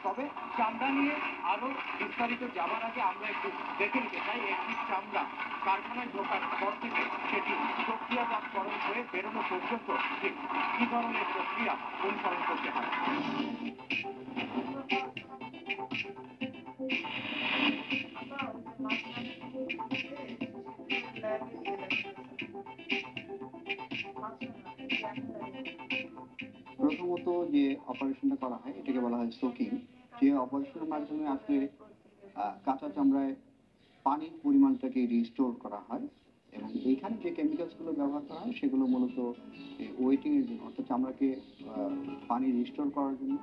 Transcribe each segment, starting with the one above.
তবে চামড়া নিয়ে আরো বিস্তারিত যাবার আগে আমরা একটু দেখে নিতে চাই একটি চামড়া কারখানায় ঢোকার পর থেকে সেটি প্রক্রিয়াজাতকরণ হয়ে বেরোনো পর্যন্ত ঠিক কি ধরনের প্রক্রিয়া অনুসরণ করতে হয়। প্রথমত যে অপারেশনটা করা হয় এটাকে বলা হয় সোকিং। যে অপারেশনের মাধ্যমে আসলে কাঁচা চামড়ায় পানির পরিমাণটাকে রিস্টোর করা হয় এবং এইখানে যে কেমিক্যালসগুলো ব্যবহার করা হয় সেগুলো মূলত ওয়েটিং এর জন্য, অর্থাৎ চামড়াকে পানি রিস্টোর করার জন্য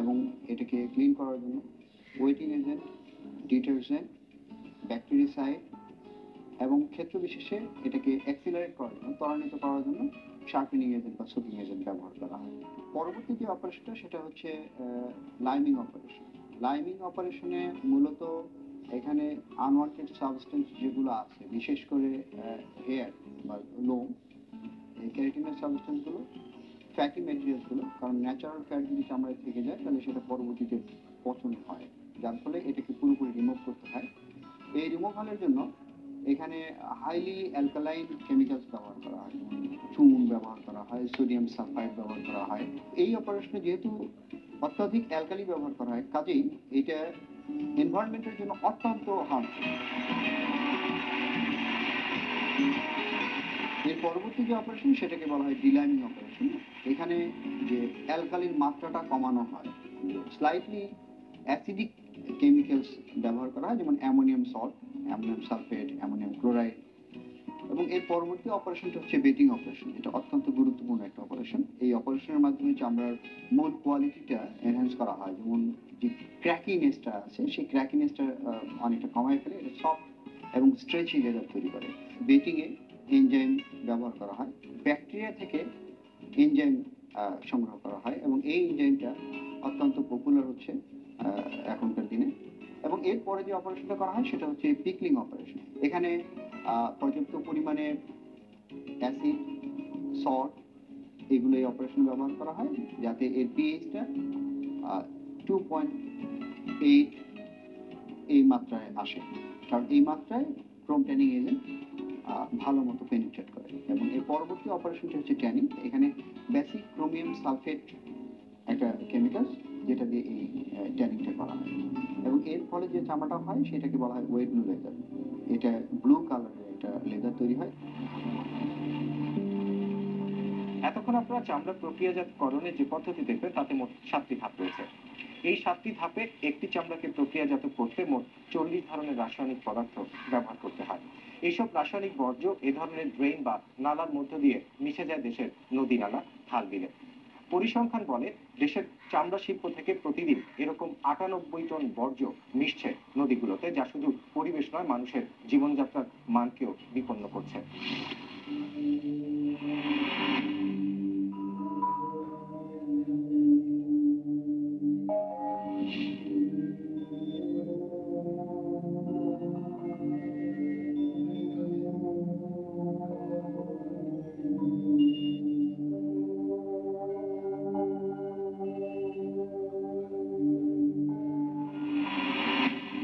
এবং এটাকে ক্লিন করার জন্য ওয়েটিং এজেন্ট, ডিটারজেন্ট, ব্যাকটেরিসাইড এবং ক্ষেত্র বিশেষে এটাকে অ্যাক্সিলারেট করার জন্য, ত্বরান্বিত করার জন্য শার্পেনিং এজেন্ট বা সোকিং এজেন্ট ব্যবহার করা হয়। পরবর্তী যে অপারেশনটা সেটা হচ্ছে লাইমিং অপারেশন। লাইমিং অপারেশনে মূলত এখানে আনওয়ান্টেড সাবস্টেন্স যেগুলো আছে, বিশেষ করে হেয়ার বা লোম, এই ক্যারাটিনাস সাবস্টেন্সগুলো, ফ্যাটি ম্যাটেরিয়ালসগুলো, কারণ ন্যাচারাল ফ্যাট যদি চামড়ায় থেকে যায় তাহলে সেটা পরবর্তীতে পচন হয়, যার ফলে এটাকে পুরোপুরি রিমুভ করতে হয়। এই রিমুভালের জন্য এখানে হাইলি অ্যালকালাইন কেমিক্যালস ব্যবহার করা হয়, চুন ব্যবহার করা হয়, সোডিয়াম সালফাইড ব্যবহার করা হয়। এই অপারেশনে যেহেতু অত্যাধিক অ্যালকালি ব্যবহার করা হয়, কাজেই এটা এনভায়রনমেন্টের জন্য অত্যন্ত হার্মফুল। এর পরবর্তী যে অপারেশন সেটাকে বলা হয় ডিলাইমিং অপারেশন। এখানে যে অ্যালকালির মাত্রাটা কমানো হয়, স্লাইটলি অ্যাসিডিক কেমিক্যালস ব্যবহার করা হয়, যেমন ammonium salt, ammonium sulphate, ammonium chloride. এবং এর পরবর্তী অপারেশনটা হচ্ছে বেটিং অপারেশন। এটা অত্যন্ত গুরুত্বপূর্ণ একটা অপারেশন। এই অপারেশনের মাধ্যমে চামড়ার মূল কোয়ালিটিটা এনহ্যান্স করা হয়, যেমন যে ক্র্যাকিনেসটা আছে সেই ক্র্যাকিনেসটা অনেকটা কমায় ফেলে এটা সফট এবং স্ট্রেচি লেদার তৈরি করে। বেটিংয়ে এনজাইম ব্যবহার করা হয়, ব্যাকটেরিয়া থেকে এনজাইম সংগ্রহ করা হয় এবং এই এনজাইমটা অত্যন্ত পপুলার হচ্ছে এখনকার দিনে। এবং এরপরে যে অপারেশনটা করা হয় সেটা হচ্ছে পিকলিং অপারেশন। এখানে পর্যাপ্ত পরিমাণে অ্যাসিড, সল্ট এগুলো এই অপারেশনে ব্যবহার করা হয় যাতে এর পিএইচটা 2.8 এই মাত্রায় আসে, কারণ এই মাত্রায় ক্রোম ট্যানিং এজেন্ট ভালো মতো পেনিট্রেট করে। এবং এর পরবর্তী অপারেশনটা হচ্ছে ট্যানিং। এখানে বেসিক ক্রোমিয়াম সালফেট একটা কেমিক্যাল যেটা দিয়ে এই ট্যানিংটা করা হয় এবং এর ফলে যে চামড়াটা হয় সেটাকে বলা হয় ওয়েট ব্লু লেদার। এটা ব্লু কালারের একটা লেদার তৈরি হয়। এতক্ষণ আপনারা চামড়া প্রক্রিয়াজাতকরণের যে পদ্ধতি দেখবেন তাতে মোট 7টি ধাপ রয়েছে। এই 7টি ধাপে একটি চামড়াকে প্রক্রিয়াজাত করতে মোট 40 ধরনের রাসায়নিক পদার্থ ব্যবহার করতে হয়। এইসব রাসায়নিক বর্জ্য এ ধরনের ড্রেন বা নালার মধ্য দিয়ে মিশে যায় দেশের নদী, নালা, খাল, বিলে। পরিসংখ্যান বলে দেশের চামড়া শিল্প থেকে প্রতিদিন এরকম 98 টন বর্জ্য মিশছে নদীগুলোতে, যা শুধু পরিবেশ নয়, মানুষের জীবনযাত্রার মানকেও বিপন্ন করছে।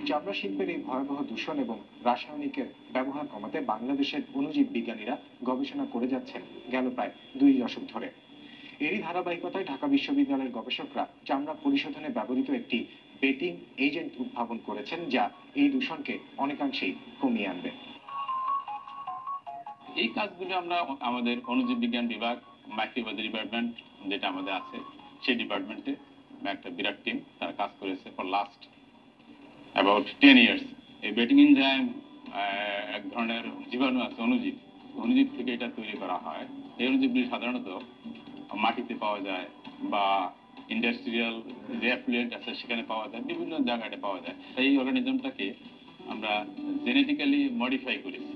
চামড়া শিল্পের এই ভয়াবহ দূষণ এবং রাসায়নিকের ব্যবহার কমাতে বাংলাদেশের অণুজীব বিজ্ঞানীরা গবেষণা করে যাচ্ছেন গেল প্রায় 2 দশক ধরে। এরই ধারাবাহিকতায় ঢাকা বিশ্ববিদ্যালয়ের গবেষকরা চামড়া পরিশোধনে ব্যবহৃত একটি বেটিং এজেন্ট উদ্ভাবন করেছেন, যা এই দূষণকে অনেকাংশেই কমিয়ে আনবে। এই কাজগুলো আমরা আমাদের অণুজীব বিজ্ঞান বিভাগ, মাইক্রোবায়োলজি ডিপার্টমেন্ট যেটা আমাদের আছে সেই ডিপার্টমেন্টে একটা বিরাট টিম তারা কাজ করেছে ফর লাস্ট অ্যাবাউট 10 ইয়ার্স। এই বেটিং এনজাইম এক ধরনের জীবাণু আছে, অণুজীব। অণুজীব থেকে এটা তৈরি করা হয়। এই অণুজীবগুলি সাধারণত মাটিতে পাওয়া যায় বা ইন্ডাস্ট্রিয়াল যে অ্যাফ্লুয়েন্ট আছে সেখানে পাওয়া যায়, বিভিন্ন জায়গায় পাওয়া যায়। এই অর্গানিজমটাকে আমরা জেনেটিক্যালি মডিফাই করেছি।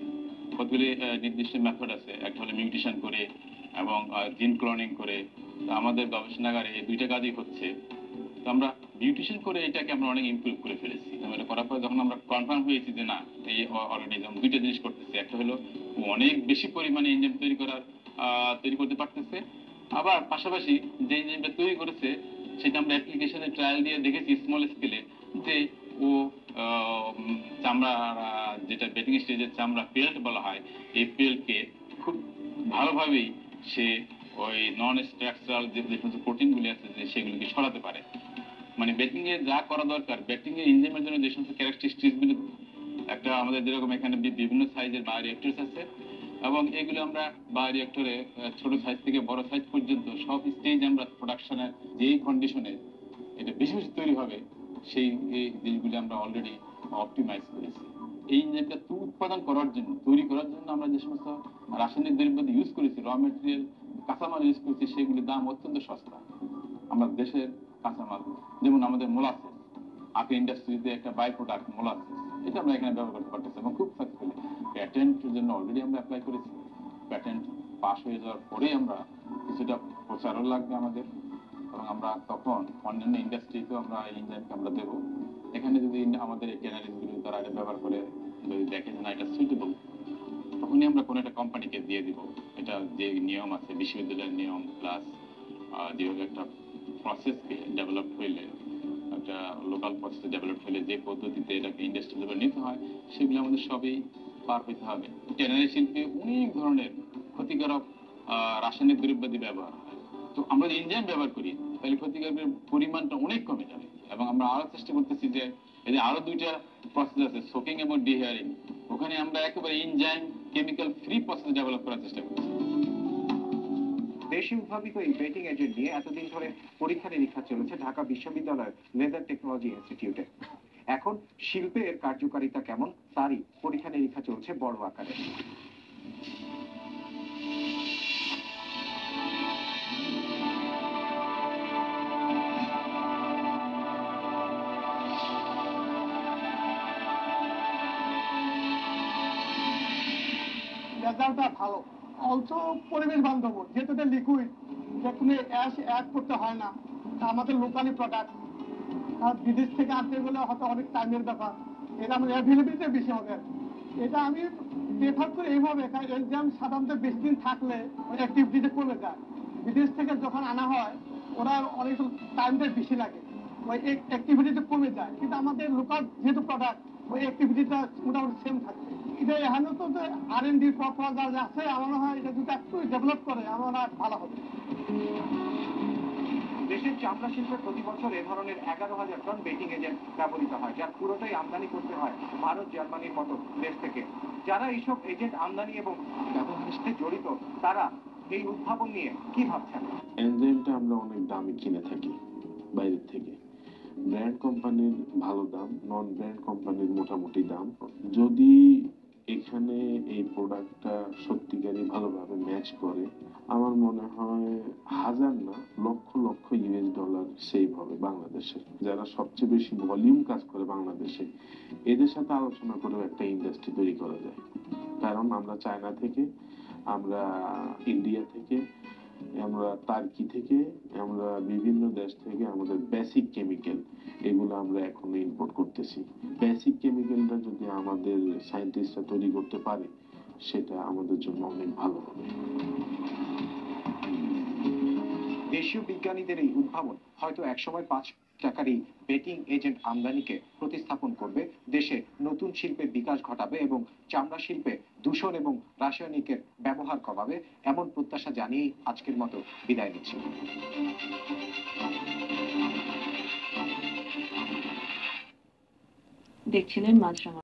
কতগুলি নির্দিষ্ট মেথড আছে, একটা হলো মিউটেশন করে এবং জিন ক্লোনিং করে। তো আমাদের গবেষণাগারে এই দুইটা কাজই হচ্ছে। তো আমরা মিউটেশন করে এটাকে আমরা অনেক ইমপ্রুভ করে ফেলেছি। এটা করার পর যখন আমরা কনফার্ম হয়েছি যে না, এই অর্গানিজম দুইটা জিনিস করতেছে, একটা হলো অনেক বেশি পরিমাণে এনজাইম তৈরি করতে পারতেছে, আবার পাশাপাশি যে এনজাইমটা তৈরি করেছে সেটা আমরা অ্যাপ্লিকেশনে ট্রায়াল দিয়ে দেখেছি স্মল স্কেলে যে ও চামড়া যেটা বেটিং স্টেজের চামড়া পেল্ট বলা হয়, এই পেল্টকে খুব ভালোভাবেই সে ওই নন স্ট্রাকচারাল যে সমস্ত প্রোটিনগুলি আছে যে সেগুলিকে সরাতে পারে। মানে ব্যাটিং এ যা করা দরকার, ব্যাটিং এর এনজাইমের জন্য যে সমস্ত ক্যারেক্টারিস্টিকসগুলি একটা আমাদের যেরকম এখানে বিভিন্ন সাইজের বায়োরিঅ্যাক্টরস আছে, এবং এগুলো আমরা বায়োরিঅ্যাক্টরে ছোট সাইজ থেকে বড় সাইজ পর্যন্ত সব স্টেজ আমরা প্রোডাকশনের যেই কন্ডিশনে এটা বেশি বেশি তৈরি হবে সেই জিনিসগুলি আমরা অলরেডি অপটিমাইজ করেছি। এই ইঞ্জিনটা উৎপাদন করার জন্য, তৈরি করার জন্য আমরা যে সমস্ত রাসায়নিক দ্রব্য ইউজ করেছি, র মেটেরিয়াল কাঁচামাল ইউজ করেছি, সেগুলির দাম অত্যন্ত সস্তা। আমরা দেশের কাঁচামাল যেমন আমাদের মোলাসেস, আখের ইন্ডাস্ট্রিতে একটা বাই প্রোডাক্ট মোলাসেস, এটা আমরা এখানে ব্যবহার করতে পারতেছি এবং খুব সাকসেসফুলি। প্যাটেন্টের জন্য অলরেডি আমরা অ্যাপ্লাই করেছি। প্যাটেন্ট পাস হয়ে যাওয়ার পরেই আমরা কিছুটা প্রচারও লাগবে আমাদের, এবং আমরা তখন অন্যান্য ইন্ডাস্ট্রিতেও আমরা এই ইঞ্জিনকে আমরা দেবো। এখানে যদি আমাদের এই ক্যানারিজগুলো তারা এটা ব্যবহার করে যদি দেখে যে না এটা সুইটেবল, তখনই আমরা কোনো একটা কোম্পানিকে দিয়ে দিব। এটা যে নিয়ম আছে বিশ্ববিদ্যালয়ের নিয়ম প্লাস যেভাবে একটা প্রসেসকে ডেভেলপ হইলে, একটা লোকাল প্রসেস ডেভেলপ হইলে যে পদ্ধতিতে এটাকে ইন্ডাস্ট্রি লেভেলে নিতে হয়, সেগুলো আমাদের সবই পার হইতে হবে। ট্যানারি শিল্পে অনেক ধরনের ক্ষতিকারক রাসায়নিক দ্রব্যাদি ব্যবহার হয়। তো আমরা যদি এনজাইম ব্যবহার করি তাহলে ক্ষতিকারকের পরিমাণটা অনেক কমে যাবে। এবং আমরা আরো চেষ্টা করতেছি যে এই যে আরো দুইটা প্রসেস আছে, সোকিং এবং ডিহেয়ারিং, ওখানে আমরা একেবারে enzyme chemical free process develop করার চেষ্টা করছি। দেশে উদ্ভাবিত এই বেটিং এজেন্ট নিয়ে এতদিন ধরে পরীক্ষা নিরীক্ষা চলেছে ঢাকা বিশ্ববিদ্যালয়ের লেদার টেকনোলজি ইনস্টিটিউটে। এখন শিল্পে এর কার্যকারিতা কেমন তারই পরীক্ষা নিরীক্ষা চলছে বড় আকারে। রেজাল্টটা ভালো, অলসো পরিবেশ বান্ধব, যেহেতু এটা লিকুইড, যে কোনো অ্যাশ অ্যাড করতে হয় না। আমাদের লোকালি প্রোডাক্ট, আর বিদেশ থেকে আনতে গেলে হয়তো অনেক টাইমের ব্যাপার, এটা আমার অ্যাভেলেবিলিটি বেশি হবে। এটা আমি প্রেফার করি এইভাবে, কারণ এক্সাম সাধারণত বেশি দিন থাকলে ওই অ্যাক্টিভিটিটা কমে যায়। বিদেশ থেকে যখন আনা হয় ওরা অনেক টাইমটা বেশি লাগে, ওই অ্যাক্টিভিটিটা কমে যায়। কিন্তু আমাদের লোকাল যেহেতু প্রোডাক্ট, ওই অ্যাক্টিভিটিটা মোটামুটি সেম থাকবে। এটা এখানে তো R&D প্রপোজাল আছে, আমার মনে হয় এটা যদি একটু ডেভেলপ করে আমার মনে হয় ভালো হবে। দেশের চামড়া শিল্পে প্রতি বছর এ ধরনের 11,000 টন বেটিং এজেন্ট ব্যবহৃত হয়, যার পুরোটাই আমদানি করতে হয় ভারত, জার্মানির মতো দেশ থেকে। যারা এইসব এজেন্ট আমদানি এবং ব্যবহারের সাথে জড়িত, তারা এই উদ্ভাবন নিয়ে কি ভাবছেন? এনজাইমটা আমরা অনেক দামে কিনে থাকি বাইরের থেকে। ব্র্যান্ড কোম্পানির ভালো দাম, নন ব্র্যান্ড কোম্পানির মোটামুটি দাম। যদি এখানে এই প্রোডাক্টটা সত্যিকারই ভালোভাবে ম্যাচ করে, আমার মনে হয় হাজার না লক্ষ লক্ষ US$ সেভ হবে বাংলাদেশে। যারা সবচেয়ে বেশি ভলিউম কাজ করে বাংলাদেশে, এদের সাথে আলোচনা করেও একটা ইন্ডাস্ট্রি তৈরি করা যায়। কারণ আমরা চায়না থেকে, আমরা ইন্ডিয়া থেকে, আমরা টার্কি থেকে, আমরা বিভিন্ন দেশ থেকে আমাদের বেসিক কেমিক্যাল এগুলো আমরা এখন ইম্পোর্ট করতেছি। বেসিক কেমিক্যালটা যদি আমাদের সায়েন্টিস্টরা তৈরি করতে পারে, সেটা আমাদের জন্য অনেক ভালো হবে। দেশীয় বিজ্ঞানীদের এই উদ্ভাবন হয়তো একসময় 5 টাকার এই বেটিং এজেন্ট আমদানিকে প্রতিস্থাপন করবে, দেশে নতুন শিল্পের বিকাশ ঘটাবে এবং চামড়া শিল্পে দূষণ এবং রাসায়নিকের ব্যবহার কমাবে, এমন প্রত্যাশা জানিয়েই আজকের মতো বিদায় নিচ্ছি। দেখছিলেন মাছরাঙা।